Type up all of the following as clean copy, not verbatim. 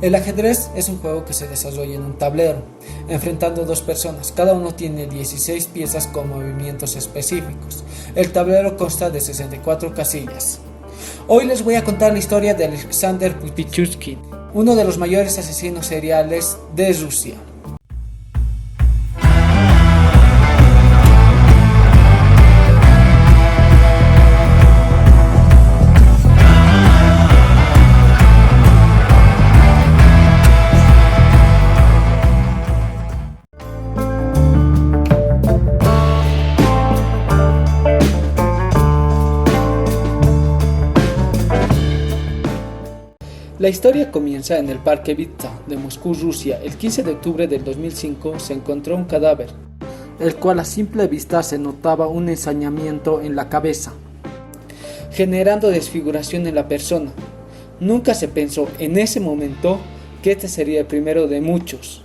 El ajedrez es un juego que se desarrolla en un tablero, enfrentando dos personas. Cada uno tiene 16 piezas con movimientos específicos. El tablero consta de 64 casillas. Hoy les voy a contar la historia de Alexander Pichushkin, uno de los mayores asesinos seriales de Rusia. La historia comienza en el Parque Vítsa de Moscú, Rusia. El 15 de octubre del 2005 se encontró un cadáver, el cual a simple vista se notaba un ensañamiento en la cabeza, generando desfiguración en la persona. Nunca se pensó en ese momento que este sería el primero de muchos.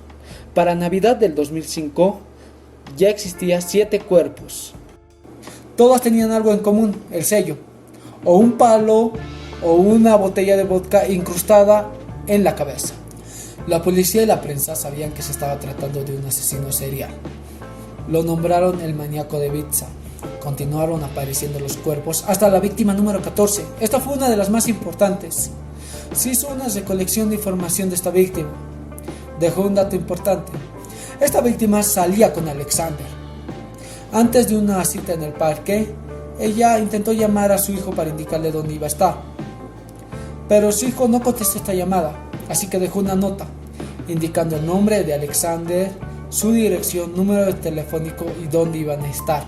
Para Navidad del 2005 ya existían 7 cuerpos. Todos tenían algo en común: el sello, o un palo o una botella de vodka incrustada en la cabeza. La policía y la prensa sabían que se estaba tratando de un asesino serial. Lo nombraron el maníaco de Vítsa. Continuaron apareciendo los cuerpos hasta la víctima número 14. Esta fue una de las más importantes. Se hizo una recolección de información de esta víctima. Dejó un dato importante: esta víctima salía con Alexander. Antes de una cita en el parque, ella intentó llamar a su hijo para indicarle dónde iba a estar, pero su hijo no contestó esta llamada, así que dejó una nota indicando el nombre de Alexander, su dirección, número de telefónico y dónde iban a estar.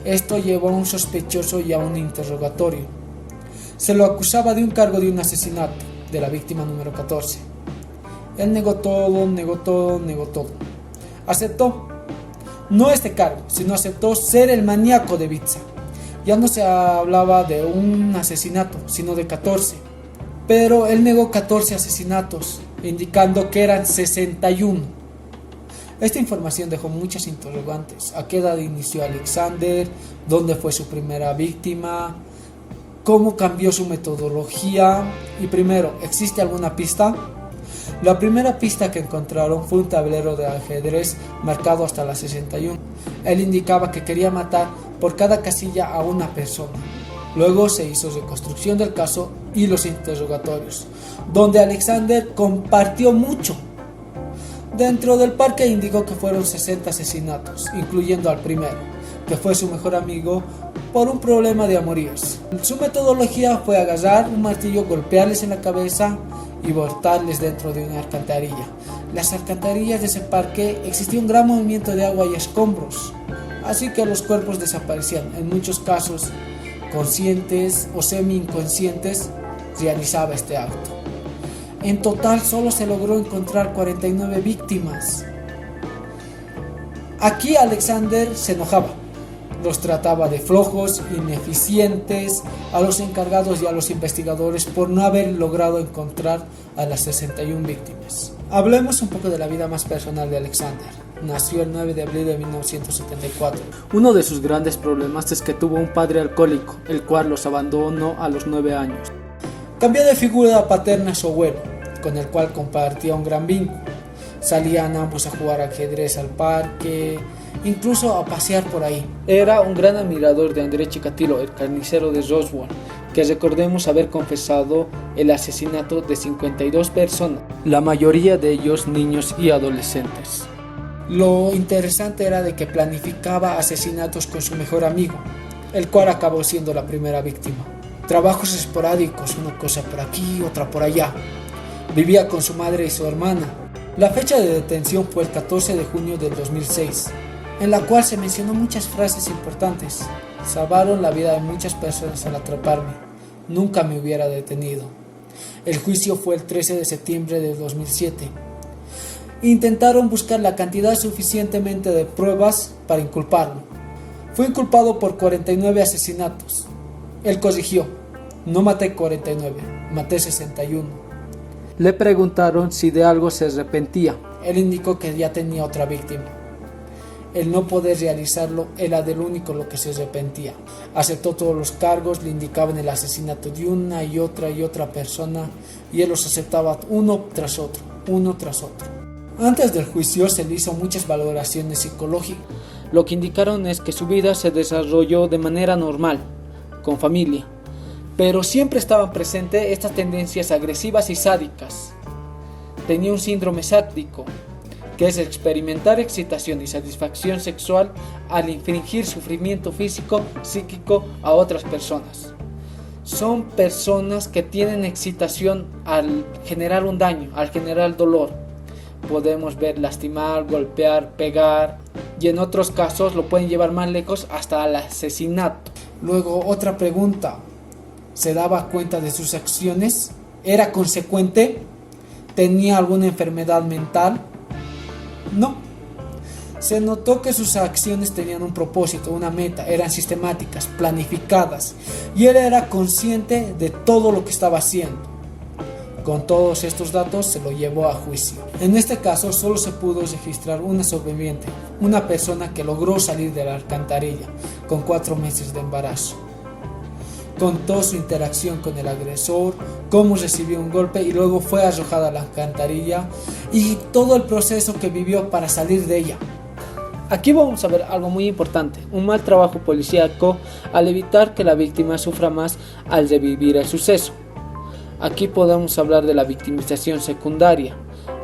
Esto llevó a un sospechoso y a un interrogatorio. Se lo acusaba de un cargo de un asesinato de la víctima número 14. Él negó todo. Aceptó, no este cargo, sino aceptó ser el maníaco de Vítsa. Ya no se hablaba de un asesinato, sino de 14. Pero él negó 14 asesinatos, indicando que eran 61. Esta información dejó muchas interrogantes. ¿A qué edad inició Alexander? ¿Dónde fue su primera víctima? ¿Cómo cambió su metodología? Y primero, ¿existe alguna pista? La primera pista que encontraron fue un tablero de ajedrez marcado hasta la 61. Él indicaba que quería matar por cada casilla a una persona. Luego se hizo reconstrucción del caso y los interrogatorios, donde Alexander compartió mucho. Dentro del parque indicó que fueron 60 asesinatos, incluyendo al primero, que fue su mejor amigo por un problema de amoríos. Su metodología fue agarrar un martillo, golpearles en la cabeza y botarles dentro de una alcantarilla. Las alcantarillas de ese parque existía un gran movimiento de agua y escombros, así que los cuerpos desaparecían. En muchos casos, conscientes o semi-inconscientes, realizaba este acto. En total solo se logró encontrar 49 víctimas. Aquí Alexander se enojaba. Los trataba de flojos, ineficientes, a los encargados y a los investigadores por no haber logrado encontrar a las 61 víctimas. Hablemos un poco de la vida más personal de Alexander. Nació el 9 de abril de 1974. Uno de sus grandes problemas es que tuvo un padre alcohólico, el cual los abandonó a los 9 años. Cambió de figura paterna a su abuelo, con el cual compartía un gran vínculo. Salían ambos a jugar ajedrez al parque, incluso a pasear por ahí. Era un gran admirador de Andrei Chikatilo, el carnicero de Roswell, que recordemos haber confesado el asesinato de 52 personas, la mayoría de ellos niños y adolescentes. Lo interesante era de que planificaba asesinatos con su mejor amigo, el cual acabó siendo la primera víctima. Trabajos esporádicos, una cosa por aquí, otra por allá. Vivía con su madre y su hermana. La fecha de detención fue el 14 de junio del 2006, en la cual se mencionó muchas frases importantes. Salvaron la vida de muchas personas al atraparme. Nunca me hubiera detenido. El juicio fue el 13 de septiembre de 2007. Intentaron buscar la cantidad suficientemente de pruebas para inculparlo. Fue inculpado por 49 asesinatos. Él corrigió: no maté 49, maté 61. Le preguntaron si de algo se arrepentía. Él indicó que ya tenía otra víctima. el no poder realizarlo era del único lo que se arrepentía. Aceptó todos los cargos, le indicaban el asesinato de una y otra persona, y él los aceptaba uno tras otro. Antes del juicio se le hizo muchas valoraciones psicológicas. Lo que indicaron es que su vida se desarrolló de manera normal, con familia, pero siempre estaban presentes estas tendencias agresivas y sádicas. Tenía un síndrome sádico, que es experimentar excitación y satisfacción sexual al infligir sufrimiento físico, psíquico a otras personas. Son personas que tienen excitación al generar un daño, al generar dolor. Podemos ver lastimar, golpear, pegar, y en otros casos lo pueden llevar más lejos hasta el asesinato. Luego, otra pregunta: ¿se daba cuenta de sus acciones? ¿Era consecuente? ¿Tenía alguna enfermedad mental? No. Se notó que sus acciones tenían un propósito, una meta, eran sistemáticas, planificadas, y él era consciente de todo lo que estaba haciendo. Con todos estos datos se lo llevó a juicio. En este caso solo se pudo registrar una sobreviviente, una persona que logró salir de la alcantarilla con 4 meses de embarazo. Contó su interacción con el agresor, cómo recibió un golpe y luego fue arrojada a la alcantarilla, y todo el proceso que vivió para salir de ella. Aquí vamos a ver algo muy importante: un mal trabajo policíaco al evitar que la víctima sufra más al revivir el suceso. Aquí podemos hablar de la victimización secundaria.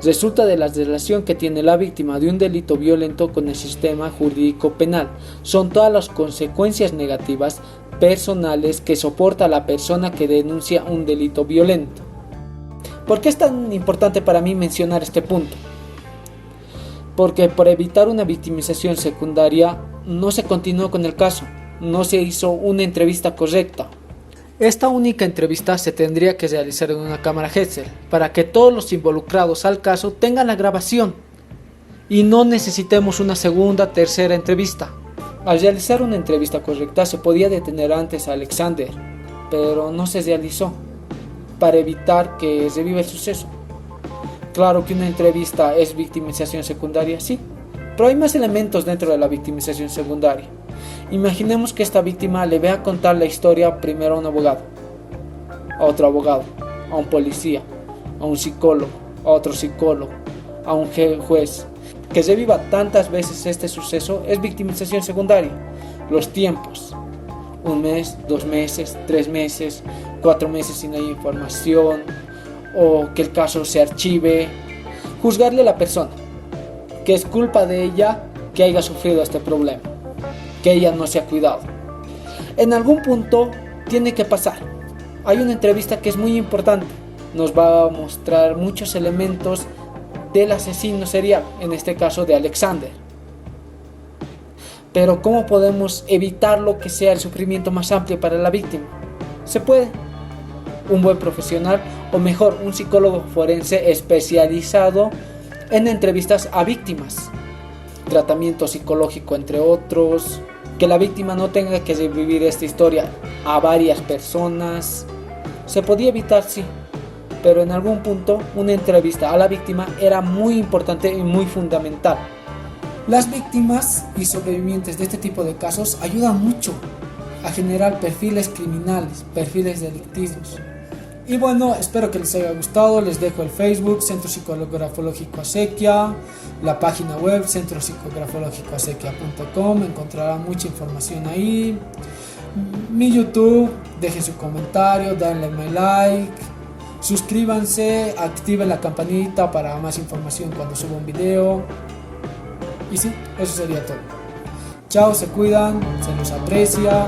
Resulta de la relación que tiene la víctima de un delito violento con el sistema jurídico penal. Son todas las consecuencias negativas personales que soporta la persona que denuncia un delito violento. ¿Por qué es tan importante para mí mencionar este punto? Porque por evitar una victimización secundaria no se continuó con el caso, no se hizo una entrevista correcta. Esta única entrevista se tendría que realizar en una cámara Hetzel para que todos los involucrados al caso tengan la grabación y no necesitemos una segunda, tercera entrevista. Al realizar una entrevista correcta se podía detener antes a Alexander, pero no se realizó para evitar que reviva el suceso. Claro que una entrevista es victimización secundaria, sí, pero hay más elementos dentro de la victimización secundaria. Imaginemos que esta víctima le vea contar la historia primero a un abogado, a otro abogado, a un policía, a un psicólogo, a otro psicólogo, a un juez. Que se viva tantas veces este suceso es victimización secundaria. Los tiempos: 1 mes, 2 meses, 3 meses, 4 meses sin hay información, o que el caso se archive. Juzgarle a la persona, que es culpa de ella que haya sufrido este problema, que ella no se ha cuidado. En algún punto tiene que pasar. Hay una entrevista que es muy importante, nos va a mostrar muchos elementos del asesino serial, en este caso de Alexander. Pero ¿cómo podemos evitarlo que sea el sufrimiento más amplio para la víctima? Se puede. Un buen profesional, o mejor, un psicólogo forense especializado en entrevistas a víctimas, tratamiento psicológico entre otros, que la víctima no tenga que revivir esta historia a varias personas. Se podía evitar, sí, pero en algún punto una entrevista a la víctima era muy importante y muy fundamental. Las víctimas y sobrevivientes de este tipo de casos ayudan mucho a generar perfiles criminales, perfiles delictivos. Y bueno, espero que les haya gustado. Les dejo el Facebook, Centro Psicografológico Acequia, la página web centropsicografológicoacequia.com. encontrarán mucha información ahí. Mi YouTube, dejen su comentario, denle like, suscríbanse, activen la campanita para más información cuando suba un video. Y sí, eso sería todo. Chao, se cuidan, se los aprecia.